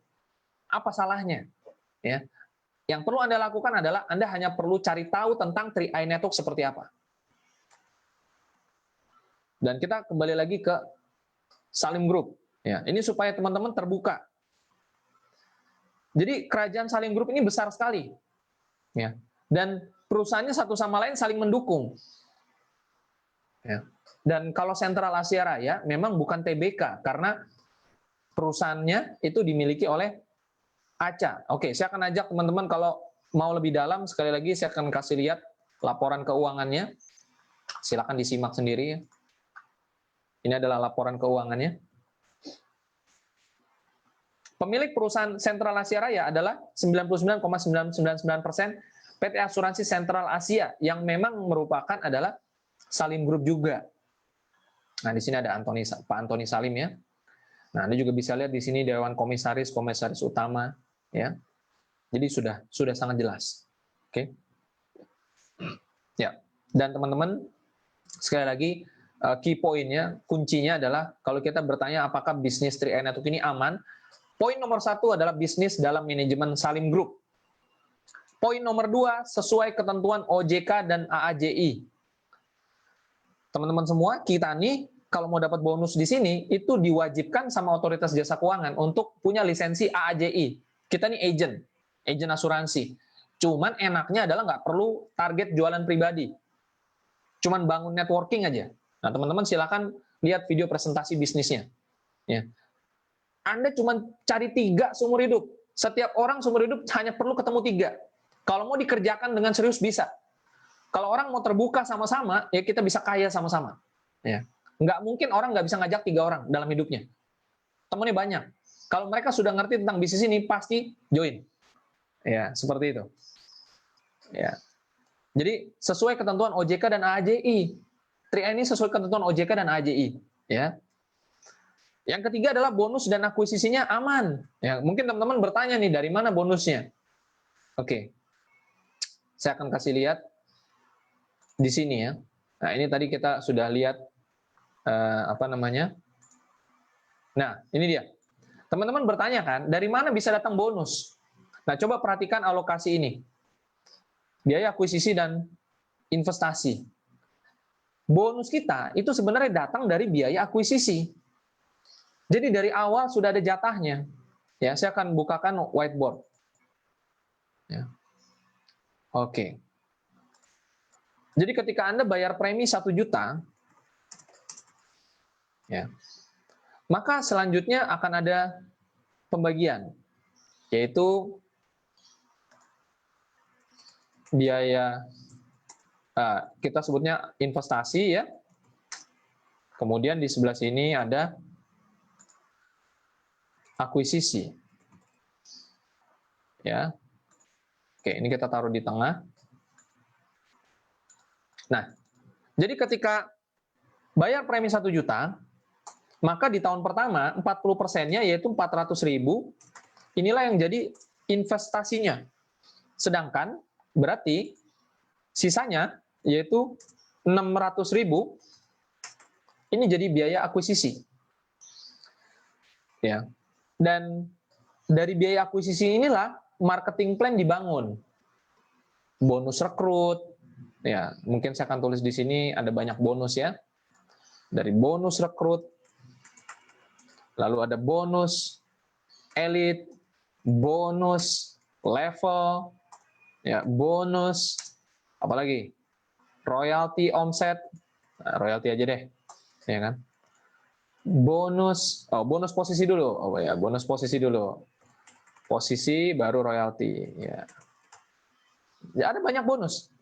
Apa salahnya? Ya. Yang perlu Anda lakukan adalah Anda hanya perlu cari tahu tentang 3i Network seperti apa. Dan kita kembali lagi ke Salim Group. Ya, ini supaya teman-teman terbuka. Jadi kerajaan Salim Group ini besar sekali. Ya. Dan perusahaannya satu sama lain saling mendukung. Ya. Dan kalau Sentral Asia Raya memang bukan TBK karena perusahaannya itu dimiliki oleh ACA. Oke, saya akan ajak teman-teman kalau mau lebih dalam, sekali lagi saya akan kasih lihat laporan keuangannya. Silakan disimak sendiri. Ini adalah laporan keuangannya. Pemilik perusahaan Sentral Asia Raya adalah 99,999% PT Asuransi Sentral Asia yang memang merupakan adalah Salim Group juga. Nah, di sini ada Pak Antoni Salim ya. Nah, Anda juga bisa lihat di sini Dewan Komisaris Utama ya. Jadi sudah sangat jelas. Oke. Ya. Dan teman-teman sekali lagi key point-nya, kuncinya adalah kalau kita bertanya apakah bisnis 3i Network ini aman, poin nomor 1 adalah bisnis dalam manajemen Salim Group. Poin nomor 2, sesuai ketentuan OJK dan AAJI. Teman-teman semua, kita nih kalau mau dapat bonus di sini, itu diwajibkan sama Otoritas Jasa Keuangan untuk punya lisensi AAJI. Kita nih agent asuransi. Cuman enaknya adalah nggak perlu target jualan pribadi. Cuman bangun networking aja. Nah, teman-teman silakan lihat video presentasi bisnisnya. Ya. Anda cuma cari 3 seumur hidup. Setiap orang seumur hidup hanya perlu ketemu 3. Kalau mau dikerjakan dengan serius bisa. Kalau orang mau terbuka sama-sama, ya kita bisa kaya sama-sama. Ya. Nggak mungkin orang nggak bisa ngajak 3 orang dalam hidupnya. Temennya banyak. Kalau mereka sudah ngerti tentang bisnis ini, pasti join. Ya, seperti itu. Ya. Jadi sesuai ketentuan OJK dan AAJI. 3i ini sesuai ketentuan OJK dan AAJI. Ya. Yang ketiga adalah bonus dan akuisisinya aman. Ya, mungkin teman-teman bertanya nih, dari mana bonusnya? Oke. Saya akan kasih lihat di sini ya. Nah, ini tadi kita sudah lihat apa namanya? Nah, ini dia. Teman-teman bertanya kan, dari mana bisa datang bonus? Nah, coba perhatikan alokasi ini. Biaya akuisisi dan investasi. Bonus kita itu sebenarnya datang dari biaya akuisisi. Jadi dari awal sudah ada jatahnya. Ya, saya akan bukakan whiteboard. Ya. Oke. Jadi ketika Anda bayar premi 1 juta, ya, maka selanjutnya akan ada pembagian, yaitu biaya, kita sebutnya investasi, ya. Kemudian di sebelah sini ada akuisisi. Ya. Oke, ini kita taruh di tengah. Nah, jadi ketika bayar premi 1 juta, maka di tahun pertama 40%-nya yaitu 400.000, inilah yang jadi investasinya. Sedangkan berarti sisanya yaitu 600.000 ini jadi biaya akuisisi. Ya. Dan dari biaya akuisisi inilah marketing plan dibangun. Bonus rekrut, ya, mungkin saya akan tulis di sini ada banyak bonus, ya. Dari bonus rekrut, lalu ada bonus elit, bonus level, ya, bonus apalagi royalty omset, nah, royalty aja deh, ya kan. Bonus, bonus posisi dulu, bonus posisi dulu, posisi baru royalty, ya. Ya, ada banyak bonus,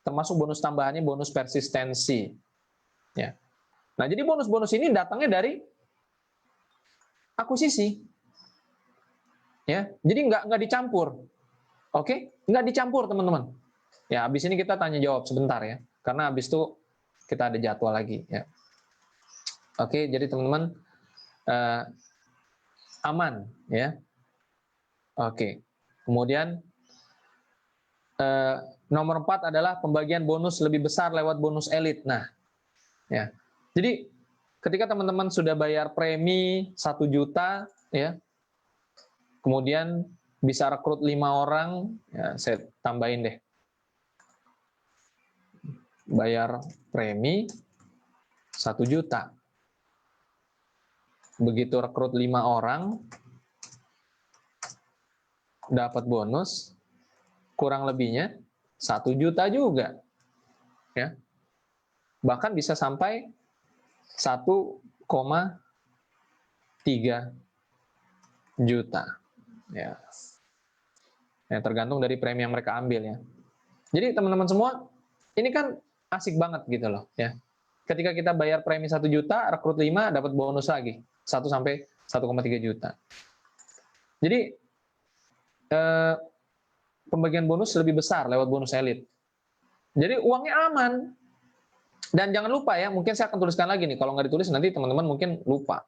termasuk bonus tambahannya bonus persistensi, ya. Nah, jadi bonus-bonus ini datangnya dari akuisisi, ya. Jadi nggak dicampur, oke? Nggak dicampur, teman-teman. Ya, habis ini kita tanya jawab sebentar, ya, karena habis itu kita ada jadwal lagi, ya. Oke, jadi teman-teman aman, ya. Oke. Kemudian nomor 4 adalah pembagian bonus lebih besar lewat bonus elit. Nah, ya. Jadi ketika teman-teman sudah bayar premi 1 juta, ya, kemudian bisa rekrut 5 orang, ya, saya tambahin deh. Bayar premi 1 juta. Begitu rekrut 5 orang, dapat bonus, kurang lebihnya 1 juta juga. Ya. Bahkan bisa sampai 1,3 juta. Ya. Ya, tergantung dari premi yang mereka ambil, ya. Jadi teman-teman semua, ini kan asik banget gitu loh, ya. Ketika kita bayar premi 1 juta, rekrut 5, dapat bonus lagi 1 sampai 1,3 juta. Jadi pembagian bonus lebih besar lewat bonus elit. Jadi uangnya aman. Dan jangan lupa, ya, mungkin saya akan tuliskan lagi nih, kalau nggak ditulis nanti teman-teman mungkin lupa.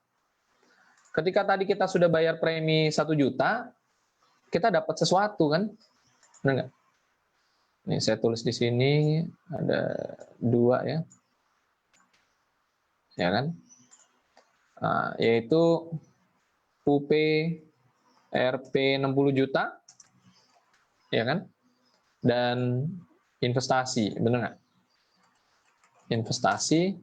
Ketika tadi kita sudah bayar premi 1 juta, kita dapat sesuatu, kan? Benar nggak? Nih, saya tulis di sini, ada 2, ya. Ya kan? Nah, yaitu UP RP 60 juta, ya kan? Dan investasi, benar nggak? Investasi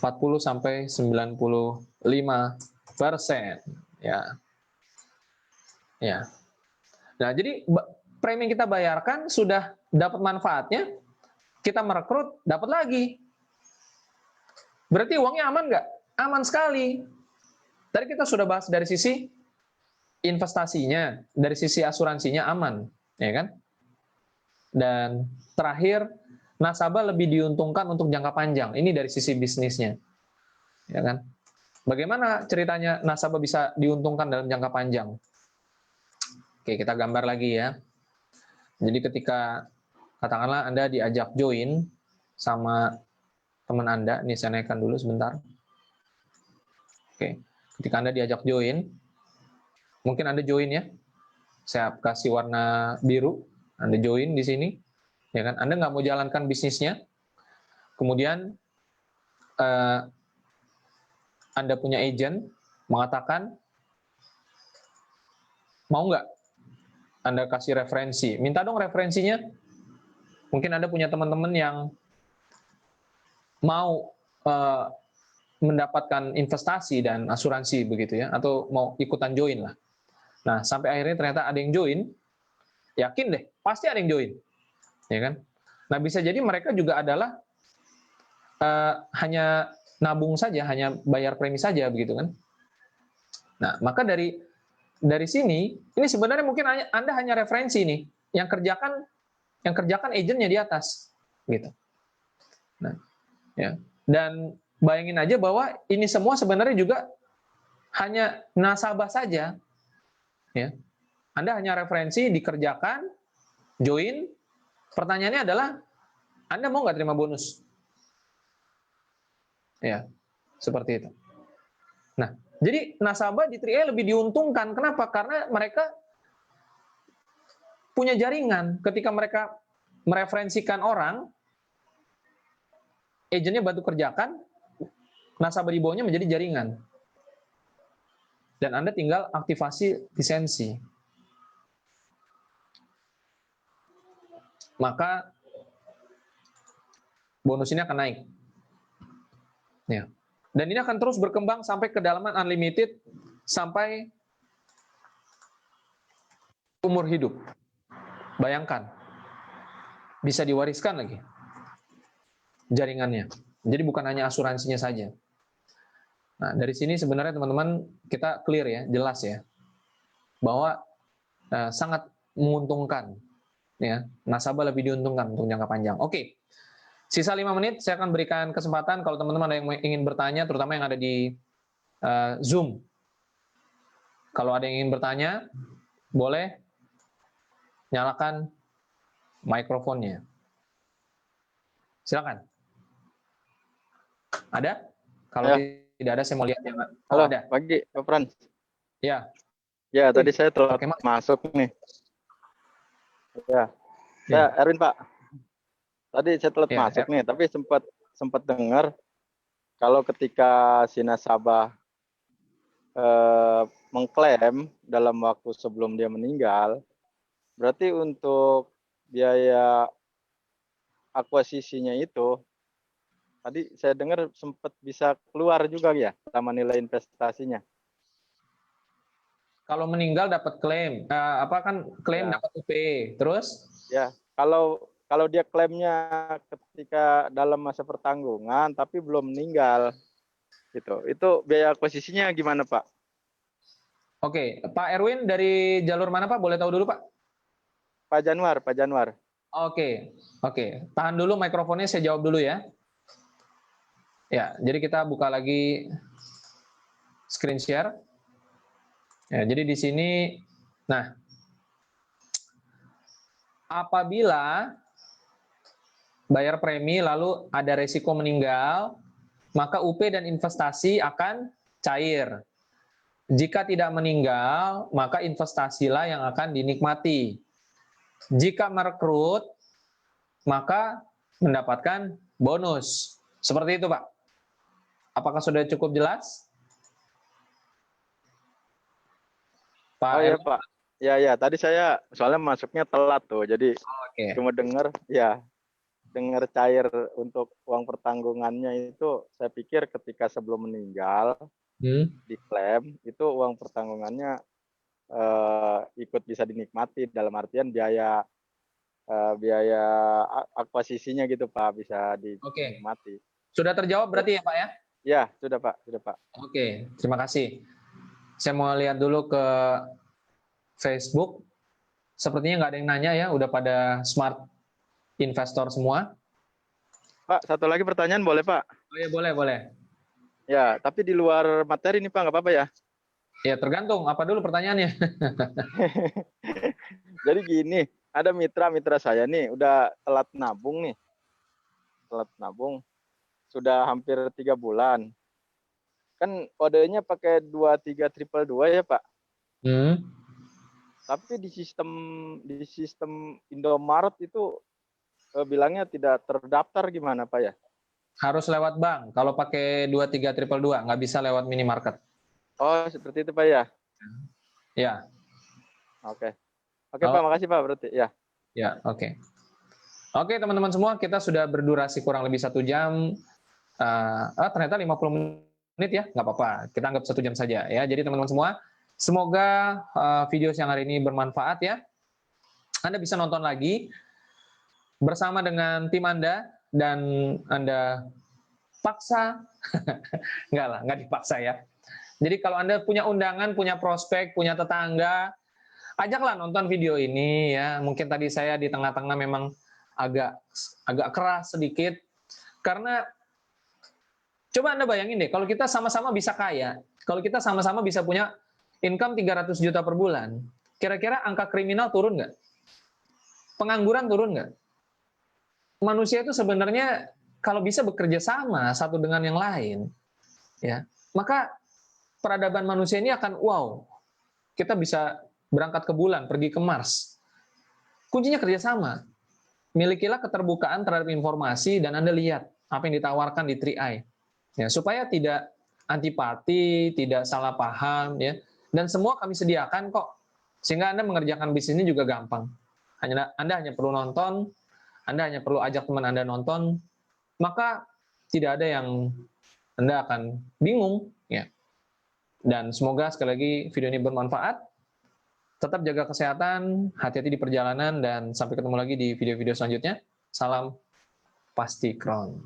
40 sampai 95%, ya. Ya. Nah, jadi premi yang kita bayarkan sudah dapat manfaatnya, kita merekrut, dapat lagi. Berarti uangnya aman nggak? Aman sekali. Tadi kita sudah bahas dari sisi investasinya, dari sisi asuransinya aman, ya kan? Dan terakhir, nasabah lebih diuntungkan untuk jangka panjang. Ini dari sisi bisnisnya, ya kan? Bagaimana ceritanya nasabah bisa diuntungkan dalam jangka panjang? Oke, kita gambar lagi, ya. Jadi ketika katakanlah Anda diajak join sama teman Anda, ini saya naikkan dulu sebentar. Oke, ketika Anda diajak join, mungkin Anda join, ya. Saya kasih warna biru, Anda join di sini, ya kan? Anda nggak mau jalankan bisnisnya, kemudian Anda punya agent mengatakan Mau nggak Anda kasih referensi? Minta dong referensinya. Mungkin Anda punya teman-teman yang mau mendapatkan investasi dan asuransi begitu ya, atau mau ikutan join lah. Nah, sampai akhirnya ternyata ada yang join, yakin deh, pasti ada yang join, ya kan? Nah, bisa jadi mereka juga adalah hanya nabung saja, hanya bayar premi saja begitu kan? Nah, maka dari sini, ini sebenarnya mungkin Anda hanya referensi nih, yang kerjakan agennya di atas, gitu. Nah, ya. Dan bayangin aja bahwa ini semua sebenarnya juga hanya nasabah saja, ya. Anda hanya referensi, dikerjakan, join. Pertanyaannya adalah, Anda mau nggak terima bonus? Ya, seperti itu. Nah, jadi nasabah di 3A lebih diuntungkan. Kenapa? Karena mereka punya jaringan. Ketika mereka mereferensikan orang, agennya bantu kerjakan, nasabah di bawahnya menjadi jaringan. Dan Anda tinggal aktivasi lisensi. Maka bonus ini akan naik. Ya. Dan ini akan terus berkembang sampai kedalaman unlimited, sampai umur hidup. Bayangkan, bisa diwariskan lagi jaringannya. Jadi bukan hanya asuransinya saja. Nah, dari sini sebenarnya teman-teman kita clear ya, jelas ya, bahwa sangat menguntungkan, ya, nasabah lebih diuntungkan untuk jangka panjang. Oke, sisa 5 menit saya akan berikan kesempatan kalau teman-teman ada yang ingin bertanya, terutama yang ada di Zoom. Kalau ada yang ingin bertanya, boleh nyalakan mikrofonnya. Silakan. Ada? Kalau tidak ada, saya mau lihat yang halo, ada. pagi, Pak Pran. Ya. Ya, tadi saya telat masuk nih. Ya, saya Erwin, Pak. Tadi saya telat masuk nih, tapi sempat dengar kalau ketika si nasabah mengklaim dalam waktu sebelum dia meninggal, berarti untuk biaya akuisisinya itu, tadi saya dengar sempat bisa keluar juga ya sama nilai investasinya. Kalau meninggal dapat klaim, klaim dapat UP, terus? Ya, kalau dia klaimnya ketika dalam masa pertanggungan tapi belum meninggal, gitu, itu biaya akuisisinya gimana, Pak? Oke, Pak Erwin dari jalur mana, Pak? Boleh tahu dulu, Pak? Pak Januar. Oke. Tahan dulu mikrofonnya, saya jawab dulu ya. Ya, jadi kita buka lagi screen share. Ya, jadi di sini, nah, apabila bayar premi lalu ada resiko meninggal, maka UP dan investasi akan cair. Jika tidak meninggal, maka investasilah yang akan dinikmati. Jika merekrut, maka mendapatkan bonus. Seperti itu, Pak. Apakah sudah cukup jelas? Pak ya, Pak. Ya, tadi saya soalnya masuknya telat tuh, jadi cuma dengar cair untuk uang pertanggungannya itu, saya pikir ketika sebelum meninggal diklaim itu uang pertanggungannya ikut bisa dinikmati, dalam artian biaya akuisisinya gitu, Pak, bisa dinikmati. Sudah terjawab berarti ya, Pak ya? Ya, sudah, Pak. Oke, terima kasih. Saya mau lihat dulu ke Facebook. Sepertinya nggak ada yang nanya ya, udah pada smart investor semua. Pak, satu lagi pertanyaan boleh, Pak? Oh ya, boleh. Ya, tapi di luar materi nih, Pak, nggak apa-apa ya? Ya, tergantung. Apa dulu pertanyaannya? Jadi gini, ada mitra saya nih, udah telat nabung, sudah hampir 3 bulan. Kan kodenya pakai 23222 ya, Pak? Tapi di sistem Indomaret itu bilangnya tidak terdaftar, gimana, Pak ya? Harus lewat bank. Kalau pakai 23222, nggak bisa lewat minimarket. Oh, seperti itu, Pak ya? Ya. Oke. Oke, Pak, makasih Pak berarti. Ya. Ya, oke. Oke, teman-teman semua, kita sudah berdurasi kurang lebih 1 jam. Ternyata 50 menit ya, nggak apa-apa. Kita anggap 1 jam saja ya. Jadi teman-teman semua, semoga video siang hari ini bermanfaat ya. Anda bisa nonton lagi bersama dengan tim Anda, dan Anda paksa, nggak dipaksa ya. Jadi kalau Anda punya undangan, punya prospek, punya tetangga, ajaklah nonton video ini ya. Mungkin tadi saya di tengah-tengah memang agak keras sedikit, karena coba Anda bayangin deh, kalau kita sama-sama bisa kaya, kalau kita sama-sama bisa punya income 300 juta per bulan, kira-kira angka kriminal turun nggak? Pengangguran turun nggak? Manusia itu sebenarnya kalau bisa bekerja sama satu dengan yang lain, ya, maka peradaban manusia ini akan wow, kita bisa berangkat ke bulan, pergi ke Mars. Kuncinya kerjasama. Milikilah keterbukaan terhadap informasi, dan Anda lihat apa yang ditawarkan di 3i. Ya, supaya tidak antipati, tidak salah paham, ya. Dan semua kami sediakan kok. Sehingga Anda mengerjakan bisnis ini juga gampang. Anda hanya perlu nonton, Anda hanya perlu ajak teman Anda nonton, maka tidak ada yang Anda akan bingung, ya. Dan semoga sekali lagi video ini bermanfaat. Tetap jaga kesehatan, hati-hati di perjalanan, dan sampai ketemu lagi di video-video selanjutnya. Salam Pasti Kron.